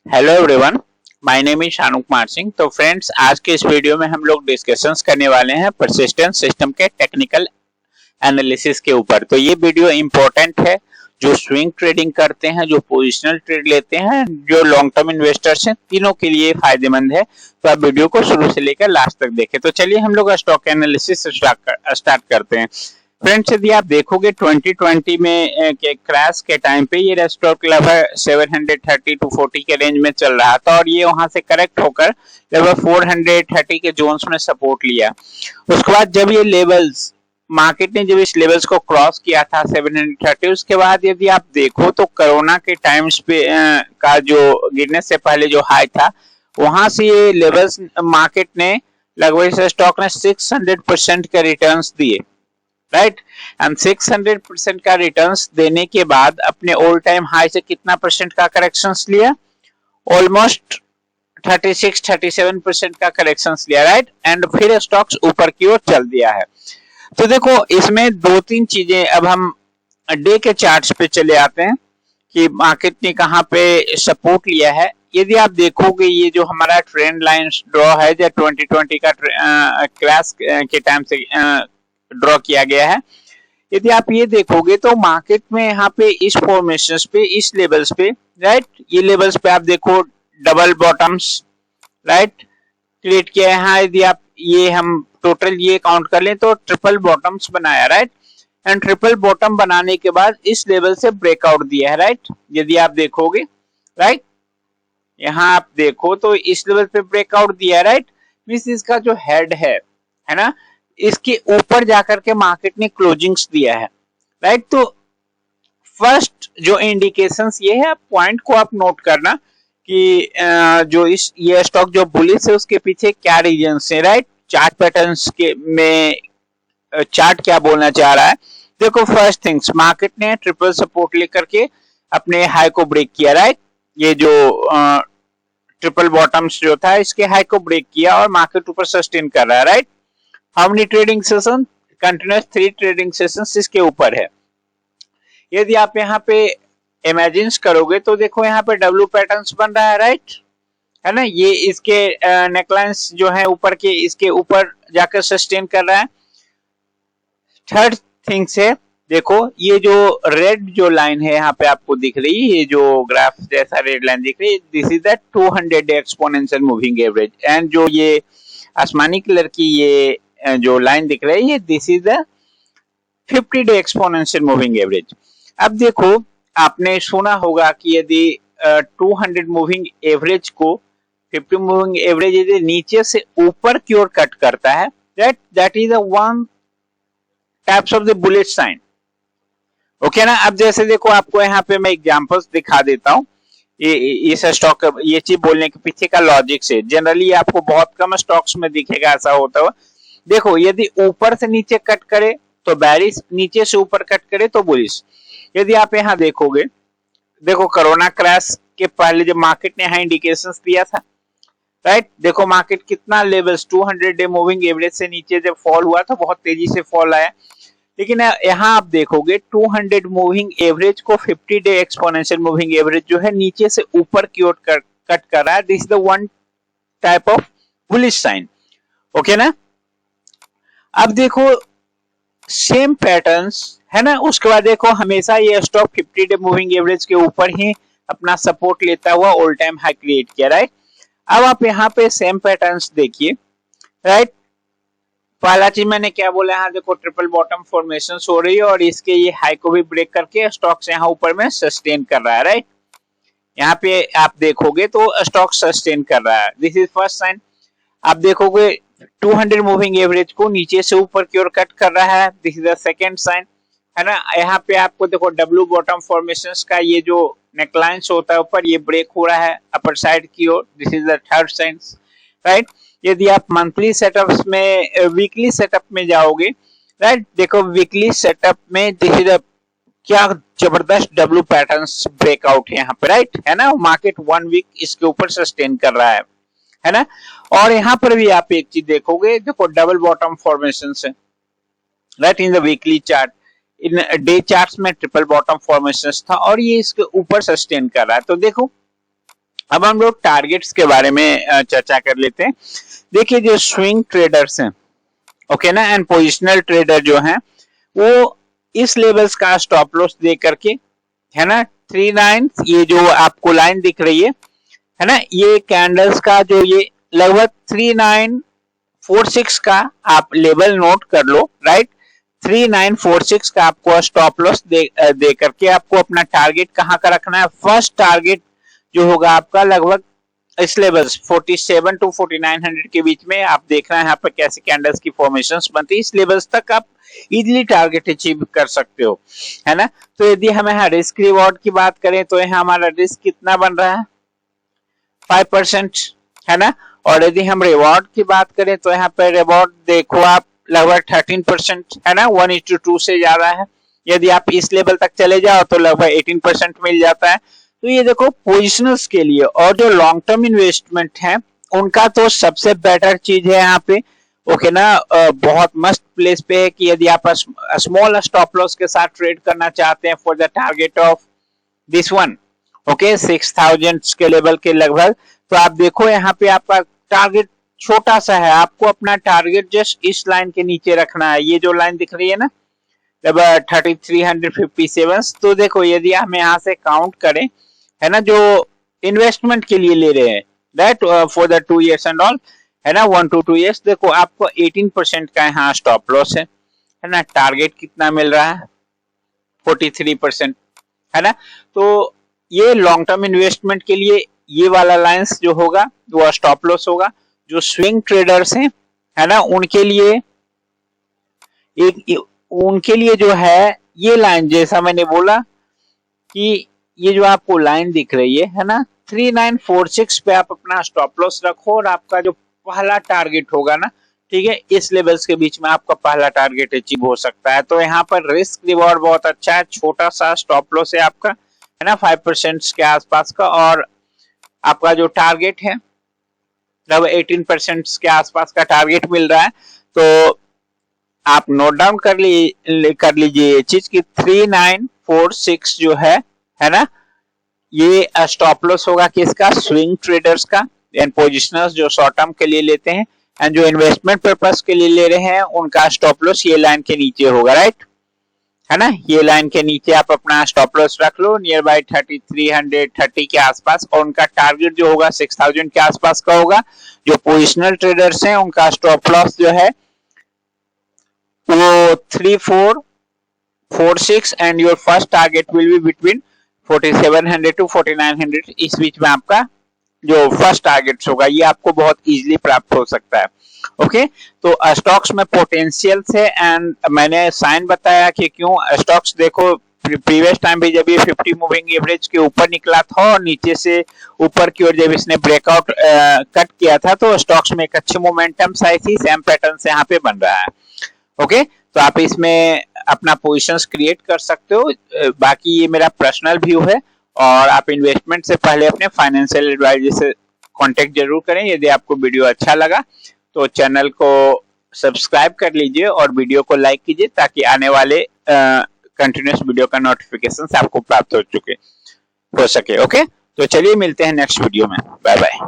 Hello everyone, my name is Shanu Kumar Singh. तो friends, आज के इस वीडियो में हम लोग डिस्कशंस करने वाले हैं परसिस्टेंस सिस्टम के टेक्निकल एनालिसिस के ऊपर। तो ये वीडियो इंपॉर्टेंट है जो स्विंग ट्रेडिंग करते हैं, जो पोजिशनल ट्रेड लेते हैं, जो लॉन्ग टर्म इन्वेस्टर्स हैं, तीनों के लिए फायदेमंद है। तो आप वीडियो को शुरू से लेकर लास्ट तक देखें। तो चलिए हम लोग स्टॉक एनालिसिस स्टार्ट करते हैं। फ्रेंड्स, यदि आप देखोगे 2020 में के क्रैश के टाइम पे ये स्टॉक लगभग 730 टू 40 के रेंज में चल रहा था और ये वहां से करेक्ट होकर लगभग 430 के जोन्स में सपोर्ट लिया। उसके बाद जब ये लेवल्स मार्केट ने जब इस लेवल्स को क्रॉस किया था 730, उसके बाद यदि आप देखो तो कोरोना के टाइम्स पे का जो गिरने से पहले जो हाई था वहां से ये लेवल्स मार्केट ने लगभग इस स्टॉक ने 600% का रिटर्न्स दिए, राइट। एंड 600% का रिटर्न्स देने के बाद अपने ऑल टाइम हाई से कितना परसेंट का करेक्शंस लिया? ऑलमोस्ट 36-37% का करेक्शंस लिया, राइट। एंड फिर स्टॉक्स ऊपर की ओर चल दिया है। तो देखो इसमें दो तीन चीजें, अब हम डे के चार्ट्स पे चले आते हैं कि मार्केट ने कहां पे सपोर्ट लिया है। यदि आप देखोगे ये जो हमारा ट्रेंड लाइन ड्रॉ है जो 2020 का क्रैश के टाइम से ड्रॉ किया गया है, यदि आप ये देखोगे तो मार्केट में यहाँ पे इस फॉर्मेशंस पे, इस लेवल्स पे, राइट, ये लेवल्स पे आप देखो डबल बॉटम्स, राइट, क्रिएट किया है। यहाँ यदि आप ये हम टोटल ये काउंट कर लें तो ट्रिपल बॉटम्स बनाया, राइट। एंड ट्रिपल बॉटम बनाने के बाद इस लेवल से ब्रेकआउट दिया है, राइट। यदि आप देखोगे, राइट, यहाँ आप देखो तो इस लेवल पे ब्रेकआउट दिया है, राइट। मींस इसका जो हेड है ना, इसके ऊपर जाकर के मार्केट ने क्लोजिंग्स दिया है, राइट। तो फर्स्ट जो इंडिकेशंस ये है, पॉइंट को आप नोट करना कि जो ये स्टॉक जो बुलिश है उसके पीछे क्या रीजंस है, राइट। चार्ट पैटर्न्स के में चार्ट क्या बोलना चाह रहा है। देखो फर्स्ट थिंग्स, मार्केट ने ट्रिपल सपोर्ट लेकर के अपने हाई को ब्रेक किया, राइट। ये जो ट्रिपल बॉटम्स जो था इसके हाई को ब्रेक किया और मार्केट ऊपर सस्टेन कर रहा है, right. How many trading session? Continuous 3 trading sessions इसके ऊपर है। यदि आप यहाँ पे इमेजिन करोगे तो देखो यहाँ पे डब्ल्यू पैटर्न्स बन रहा है, राइट, है ना। ये इसके नेकलाइंस जो है ऊपर के, इसके ऊपर जाकर सस्टेन कर रहा है। थर्ड थिंग से देखो ये जो रेड जो लाइन है यहाँ पे आपको दिख रही है, ये जो ग्राफ जैसा रेड लाइन दिख रही है, this is the 200 day exponential moving average. And जो ये आसमानी कलर की ये जो लाइन दिख रही है, this is the 50 day exponential moving average. अब देखो आपने सुना होगा कि यदि 200 मूविंग एवरेज को 50 मूविंग एवरेज यदि नीचे से ऊपर की ओर कट करता है, that is one types of the bullet sign, okay ना। अब जैसे देखो आपको यहाँ पे मैं एग्जांपल्स दिखा देता हूँ। इस स्टॉक ये चीज बोलने के पीछे का लॉजिक से, जनरली आपको बहुत कम स्टॉक्स में दिखेगा ऐसा होता हुआ। देखो यदि ऊपर से नीचे कट करे तो बेरिश, नीचे से ऊपर कट करे तो बुलिश। यदि आप यहाँ देखोगे, देखो कोरोना क्रैश के पहले जब मार्केट ने यहाँ इंडिकेशंस दिया था, राइट, देखो मार्केट कितना लेवल्स 200 डे मूविंग एवरेज से नीचे जब फॉल हुआ तो बहुत तेजी से फॉल आया। लेकिन यहाँ आप देखोगे 200 मूविंग एवरेज को 50 डे एक्सपोनेंशियल मूविंग एवरेज जो है नीचे से ऊपर की ओर कट कर रहा है। This is the one type of bullish sign, okay ना। अब देखो सेम पैटर्न्स है ना। उसके बाद देखो हमेशा ये स्टॉक 50 डे मूविंग एवरेज के ऊपर ही अपना सपोर्ट लेता हुआ ऑल टाइम हाई क्रिएट किया, राइट। अब आप यहाँ पे सेम पैटर्न्स देखिए, राइट। पहला चीज मैंने क्या बोला, यहाँ देखो ट्रिपल बॉटम फॉर्मेशन हो रही है और इसके ये हाई को भी ब्रेक करके स्टॉक से यहाँ ऊपर में सस्टेन कर रहा है, राइट। यहाँ पे आप देखोगे तो स्टॉक सस्टेन कर रहा है, दिस इज फर्स्ट साइन। आप देखोगे 200 मूविंग एवरेज को नीचे से ऊपर की ओर कट कर रहा है, this is the second sign, है ना। यहाँ पे आपको देखो डब्ल्यू बॉटम फॉर्मेशंस का ये जो नेकलाइंस होता है ऊपर, ये ब्रेक हो रहा है अपर साइड की ओर, this is the third sign, right. यदि आप मंथली सेटअप्स में, वीकली सेटअप में जाओगे, राइट, देखो वीकली सेटअप में दिस इज क्या जबरदस्त डब्ल्यू पैटर्न्स ब्रेकआउट है यहाँ पे, राइट, है ना। मार्केट 1 वीक इसके ऊपर सस्टेन कर रहा है ना। और यहाँ पर भी आप एक चीज देखोगे, देखो डबल बॉटम फॉर्मेशन है, right, in the weekly chart. In day charts में ट्रिपल बॉटम फॉर्मेशन था और ये इसके ऊपर सस्टेन कर रहा है। तो देखो अब हम लोग टारगेट्स के बारे में चर्चा कर लेते हैं। देखिए जो स्विंग ट्रेडर्स हैं, ओके ना, एंड पोजिशनल ट्रेडर जो हैं, वो इस लेवल्स का स्टॉप लॉस दे करके, है ना, 39, ये जो आपको लाइन दिख रही है ना, ये कैंडल्स का जो ये लगभग 3946 का आप लेवल नोट कर लो, राइट। 3946 का आपको स्टॉप लॉस दे करके आपको अपना टारगेट कहाँ का रखना है। फर्स्ट टारगेट जो होगा आपका लगभग इस लेवल्स 47 to 4900 के बीच में। आप देख रहे हैं यहाँ पर कैसे कैंडल्स की फॉर्मेशंस बनती है, इस लेवल्स तक आप इजीली टारगेट अचीव कर सकते हो, है ना। तो यदि हम यहाँ रिस्क रिवॉर्ड की बात करें तो यहाँ हमारा रिस्क कितना बन रहा है, 5%, है ना। और यदि हम रिवॉर्ड की बात करें तो यहाँ पे रिवॉर्ड देखो आप लगभग 13%, है ना, 1:2 से ज्यादा है। यदि आप इस लेवल तक चले जाओ तो लगभग 18% मिल जाता है। तो ये देखो पोजिशनर्स के लिए, और जो लॉन्ग टर्म इन्वेस्टमेंट है उनका तो सबसे बेटर चीज है यहाँ पे, ओके ना, बहुत मस्त प्लेस पे है कि यदि आप स्मॉल स्टॉप लॉस के साथ ट्रेड करना चाहते हैं for the target of this one, okay, 6000 के लेवल के लगभग। तो आप देखो यहाँ पे आपका टारगेट छोटा सा है, आपको अपना टारगेट जस्ट इस लाइन के नीचे रखना है। ये जो लाइन दिख रही है ना, 3357। तो देखो यदि हम यहाँ से काउंट करें, है ना, जो इन्वेस्टमेंट के लिए ले रहे हैं, that for the 2 years and all, है ना, 1 to 2 years, देखो आपको 18% का यहाँ स्टॉप लॉस है ना। टारगेट कितना मिल रहा है, 43%, है ना। तो ये लॉन्ग टर्म इन्वेस्टमेंट के लिए ये वाला लाइंस जो होगा वो स्टॉप लॉस होगा। जो स्विंग ट्रेडर्स हैं, है ना, उनके लिए जो है ये लाइन, जैसा मैंने बोला कि ये जो आपको लाइन दिख रही है ना, 3946 पे आप अपना स्टॉप लॉस रखो और आपका जो पहला टारगेट होगा ना, ठीक है, इस लेवल्स के बीच में आपका पहला टारगेट अचीव हो सकता है। तो यहाँ पर रिस्क रिवॉर्ड बहुत अच्छा है, छोटा सा स्टॉप लॉस है आपका, है ना, 5% के आसपास का, और आपका जो टारगेट है लगभग 18% के आसपास का टारगेट मिल रहा है। तो आप नोट डाउन कर लीजिए ये चीज कि 3946 जो है ना, ये स्टॉप लॉस होगा किसका, स्विंग ट्रेडर्स का, एंड पोजिशनर्स जो शॉर्ट टर्म के लिए लेते हैं, एंड जो इन्वेस्टमेंट पर्पस के लिए ले रहे हैं उनका स्टॉप लॉस ये लाइन के नीचे होगा, राइट, है ना। ये लाइन के नीचे आप अपना स्टॉप लॉस रख लो नियर बाय 3330 के आसपास, और उनका टारगेट जो होगा 6000 के आसपास का होगा। जो पोजिशनल ट्रेडर्स हैं उनका स्टॉप लॉस जो है वो 3446, and your first target will be between 4700 to 4900। इस बीच में आपका जो फर्स्ट टारगेट होगा ये आपको बहुत इजीली प्राप्त हो सकता है, ओके। तो स्टॉक्स में पोटेंशियल है, एंड मैंने साइन बताया कि क्यों स्टॉक्स, देखो प्रीवियस टाइम भी जब ये 50 मूविंग एवरेज के ऊपर निकला था और नीचे से ऊपर की ओर जब इसने ब्रेकआउट कट किया था तो स्टॉक्स में एक अच्छी मोमेंटम आई थी, सेम पैटर्न से यहाँ पे बन रहा है, ओके। तो आप इसमें अपना पोजीशंस क्रिएट कर सकते हो। बाकी ये मेरा पर्सनल व्यू है, और आप इन्वेस्टमेंट से पहले अपने फाइनेंशियल एडवाइजर से कांटेक्ट जरूर करें। यदि आपको वीडियो अच्छा लगा तो चैनल को सब्सक्राइब कर लीजिए और वीडियो को लाइक कीजिए ताकि आने वाले कंटिन्यूअस वीडियो का नोटिफिकेशन आपको प्राप्त हो सके, ओके। तो चलिए मिलते हैं नेक्स्ट वीडियो में, बाय बाय।